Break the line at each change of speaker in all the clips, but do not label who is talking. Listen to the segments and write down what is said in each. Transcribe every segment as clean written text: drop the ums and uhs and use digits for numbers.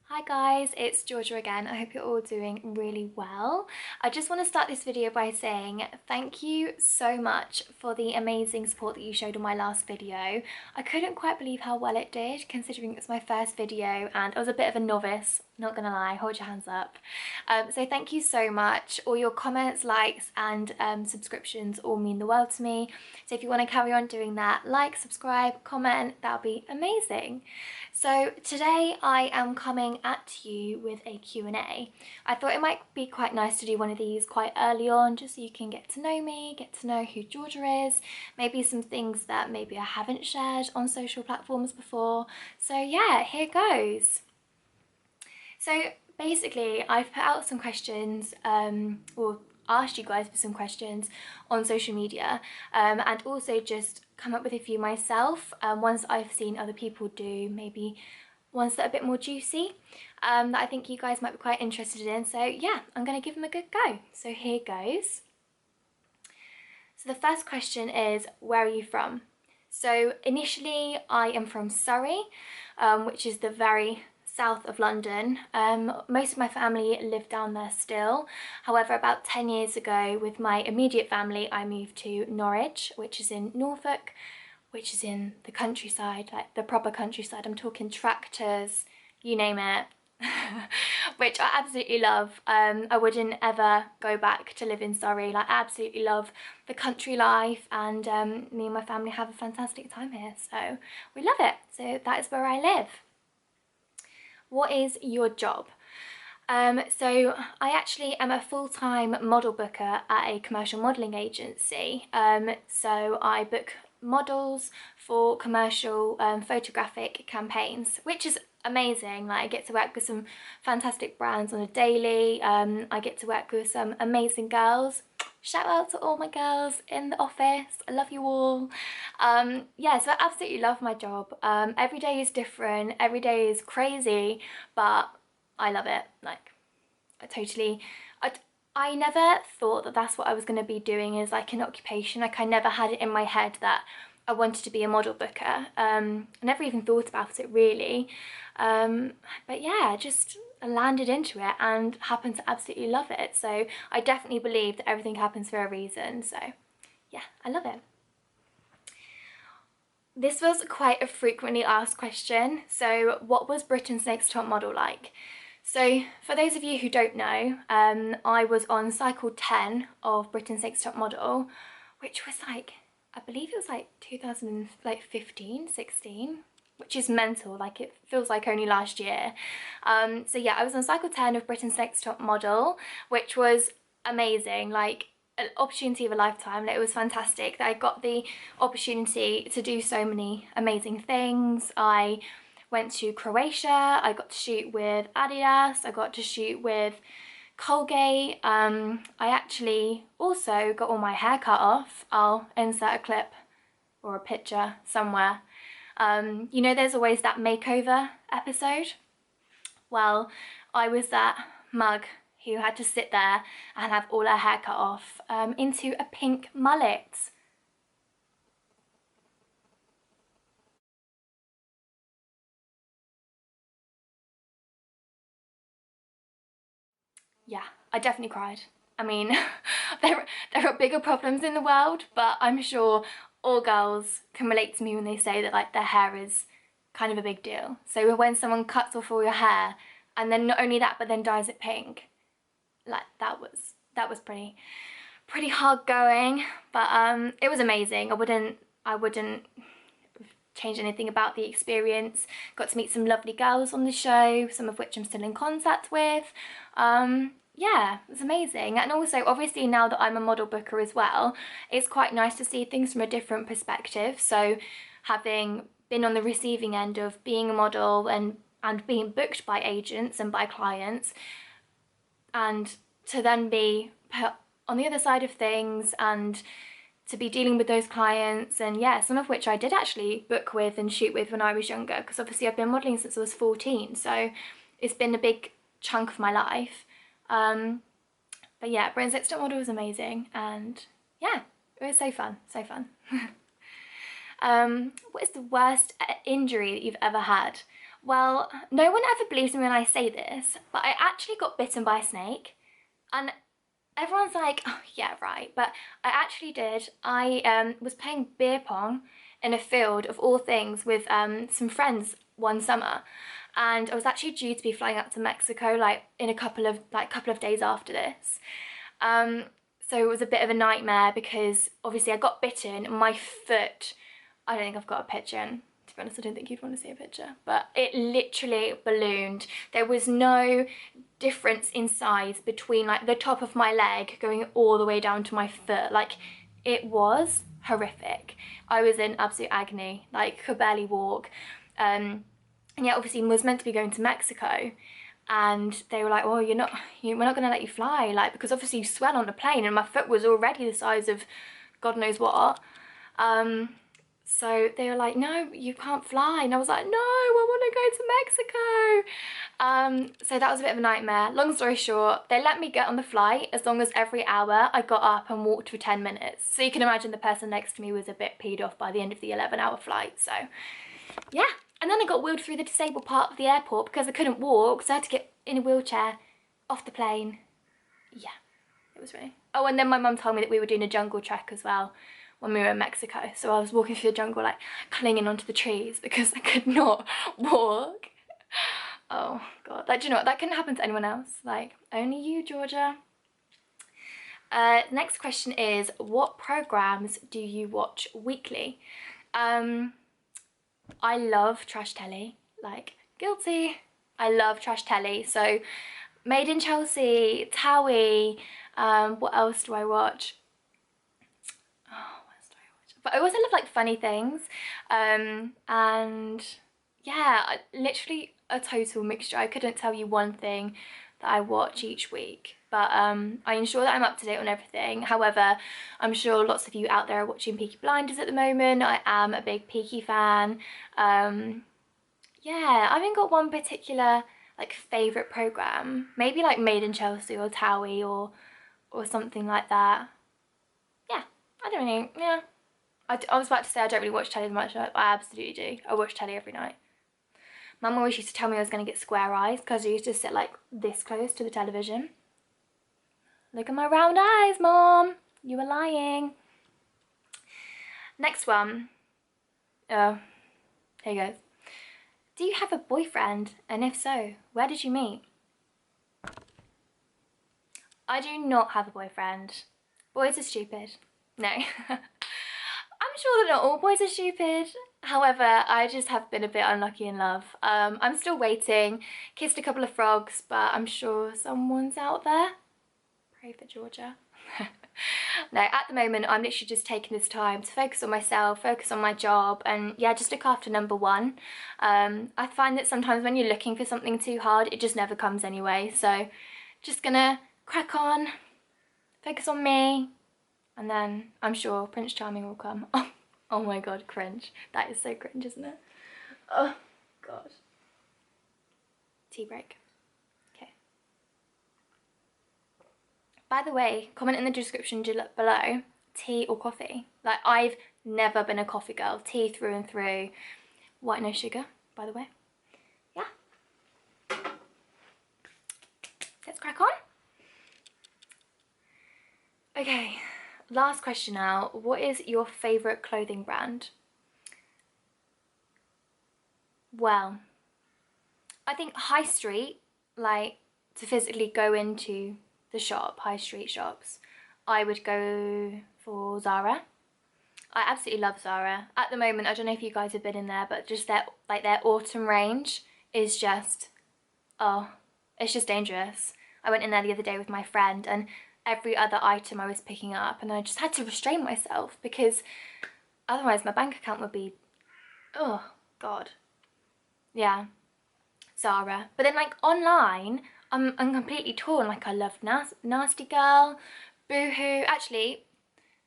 Hi guys, it's Georgia again. I hope you're all doing really well. I just want to start this video by saying thank you so much for the amazing support that you showed on my last video. I couldn't quite believe how well it did, considering it was my first video and I was a bit of a novice, not gonna lie, hold your hands up. So thank you so much. All your comments, likes and subscriptions all mean the world to me. So if you want to carry on doing that, like, subscribe, comment, that'll be amazing. So today I am coming at you with a Q&A. I thought it might be quite nice to do one of these quite early on, just so you can get to know me, get to know who Georgia is, maybe some things that maybe I haven't shared on social platforms before. So yeah, here goes. So basically I've put out some questions, or asked you guys for some questions on social media, and also just come up with a few myself, ones that I've seen other people do, maybe ones that are a bit more juicy, that I think you guys might be quite interested in. So yeah, I'm gonna give them a good go. So here goes. So the first question is, where are you from? So initially I am from Surrey, which is the very south of London. Most of my family live down there still. However, about 10 years ago with my immediate family, I moved to Norwich, which is in Norfolk, which is in the countryside, like the proper countryside. I'm talking tractors, you name it. Which I absolutely love. I wouldn't ever go back to live in Surrey. Like, I absolutely love the country life, and me and my family have a fantastic time here, so we love it. So that is where I live. What is your job? So I actually am a full-time model booker at a commercial modelling agency. So I book models for commercial photographic campaigns, which is amazing. Like, I get to work with some fantastic brands on a daily. I get to work with some amazing girls. Shout out to all my girls in the office, I love you all. Yeah, so I absolutely love my job. Every day is different, every day is crazy, but I love it. Like, I never thought that that's what I was going to be doing as like an occupation. Like, I never had it in my head that I wanted to be a model booker. I never even thought about it really. But yeah, just landed into it and happened to absolutely love it. So I definitely believe that everything happens for a reason. So yeah, I love it. This was quite a frequently asked question. So what was Britain's Next Top Model like? So for those of you who don't know, I was on cycle 10 of Britain's Next Top Model, which was like, I believe it was like 2015, 16, which is mental. Like, it feels like only last year. So yeah, I was on cycle 10 of Britain's Next Top Model, which was amazing. Like, an opportunity of a lifetime. Like, it was fantastic that I got the opportunity to do so many amazing things. I went to Croatia, I got to shoot with Adidas, I got to shoot with Colgate. I actually also got all my hair cut off. I'll insert a clip or a picture somewhere. You know, there's always that makeover episode. Well, I was that mug who had to sit there and have all her hair cut off into a pink mullet. Yeah, I definitely cried. I mean, there are bigger problems in the world, but I'm sure all girls can relate to me when they say that, like, their hair is kind of a big deal. So when someone cuts off all your hair and then not only that but then dyes it pink, like, that was pretty hard going, but it was amazing. I wouldn't change anything about the experience. Got to meet some lovely girls on the show, some of which I'm still in contact with. Yeah, it was amazing. And also, obviously, now that I'm a model booker as well, it's quite nice to see things from a different perspective. So having been on the receiving end of being a model and being booked by agents and by clients, and to then be put on the other side of things and to be dealing with those clients, and yeah, some of which I did actually book with and shoot with when I was younger, because obviously I've been modelling since I was 14, so it's been a big chunk of my life. But yeah, Britain's Next Top Model was amazing, and yeah, it was so fun, so fun. What is the worst injury that you've ever had? Well, no one ever believes me when I say this, but I actually got bitten by a snake. And everyone's like, oh yeah, right, but I actually did. I was playing beer pong in a field of all things with some friends one summer, and I was actually due to be flying out to Mexico like in a couple of days after this. Um, so it was a bit of a nightmare because obviously I got bitten. My foot, I don't think I've got a picture in. To be honest, I don't think you'd want to see a picture, but it literally ballooned. There was no difference in size between like the top of my leg going all the way down to my foot. Like, it was horrific. I was in absolute agony, like could barely walk. And yeah, obviously was meant to be going to Mexico, and they were like, oh, we're not gonna let you fly, like, because obviously you swell on the plane, and my foot was already the size of God knows what. So they were like, no, you can't fly. And I was like, no, I want to go to Mexico. So that was a bit of a nightmare. Long story short, they let me get on the flight as long as every hour I got up and walked for 10 minutes. So you can imagine the person next to me was a bit peed off by the end of the 11-hour flight. So yeah. And then I got wheeled through the disabled part of the airport because I couldn't walk. So I had to get in a wheelchair off the plane. Yeah, it was really... Oh, and then my mum told me that we were doing a jungle trek as well when we were in Mexico. So I was walking through the jungle, like clinging onto the trees because I could not walk. Oh God, like, do you know what? That couldn't happen to anyone else. Like, only you, Georgia. Next question is, what programs do you watch weekly? I love trash telly, like, guilty. I love trash telly. So Made in Chelsea, Towie, what else do I watch? But I also love like funny things, and yeah, literally a total mixture. I couldn't tell you one thing that I watch each week, but I ensure that I'm up to date on everything. However, I'm sure lots of you out there are watching Peaky Blinders at the moment. I am a big Peaky fan. Yeah, I haven't got one particular like favourite programme. Maybe like Made in Chelsea or Towie or something like that. Yeah, I don't know, yeah. I was about to say I don't really watch telly much, but I absolutely do. I watch telly every night. Mum always used to tell me I was going to get square eyes because I used to sit like this close to the television. Look at my round eyes, Mom. You were lying. Next one. Oh, here you go. Do you have a boyfriend? And if so, where did you meet? I do not have a boyfriend. Boys are stupid. No. I'm sure that not all boys are stupid. However, I just have been a bit unlucky in love. I'm still waiting. Kissed a couple of frogs, but I'm sure someone's out there. Pray for Georgia. No, at the moment, I'm literally just taking this time to focus on myself, focus on my job, and yeah, just look after number one. I find that sometimes when you're looking for something too hard, it just never comes anyway. So just gonna crack on, focus on me, and then I'm sure Prince Charming will come. Oh my God, cringe. That is so cringe, isn't it? Oh God. Tea break. Okay. By the way, comment in the description below, tea or coffee. Like, I've never been a coffee girl. Tea through and through. White, no sugar, by the way. Yeah. Let's crack on. Okay. Last question now. What is your favourite clothing brand? Well, I think high street, like to physically go into the shop, high street shops, I would go for Zara. I absolutely love Zara. At the moment, I don't know if you guys have been in there, but just their autumn range is just, oh, it's just dangerous. I went in there the other day with my friend, and every other item I was picking up, and I just had to restrain myself because otherwise my bank account would be, oh God. Yeah, Zara. But then like online, I'm completely torn. Like, I love Nasty Girl, Boohoo. Actually,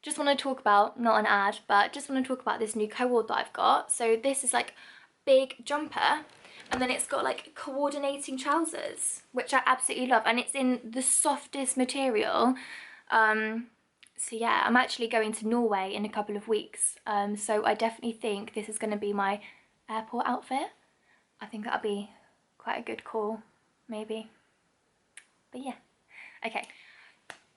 just want to talk about, not an ad, but just want to talk about this new co-ord that I've got. So this is like big jumper, and then it's got like coordinating trousers, which I absolutely love, and it's in the softest material. So yeah, I'm actually going to Norway in a couple of weeks, so I definitely think this is going to be my airport outfit. I think that'll be quite a good call, maybe. But yeah, okay.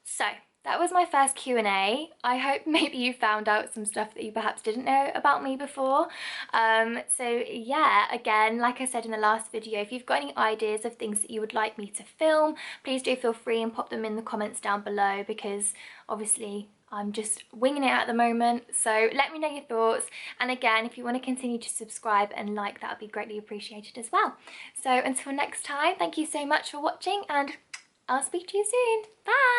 So that was my first Q&A. I hope maybe you found out some stuff that you perhaps didn't know about me before. So yeah, again, like I said in the last video, if you've got any ideas of things that you would like me to film, please do feel free and pop them in the comments down below, because obviously I'm just winging it at the moment. So let me know your thoughts. And again, if you want to continue to subscribe and like, that would be greatly appreciated as well. So until next time, thank you so much for watching, and I'll speak to you soon. Bye!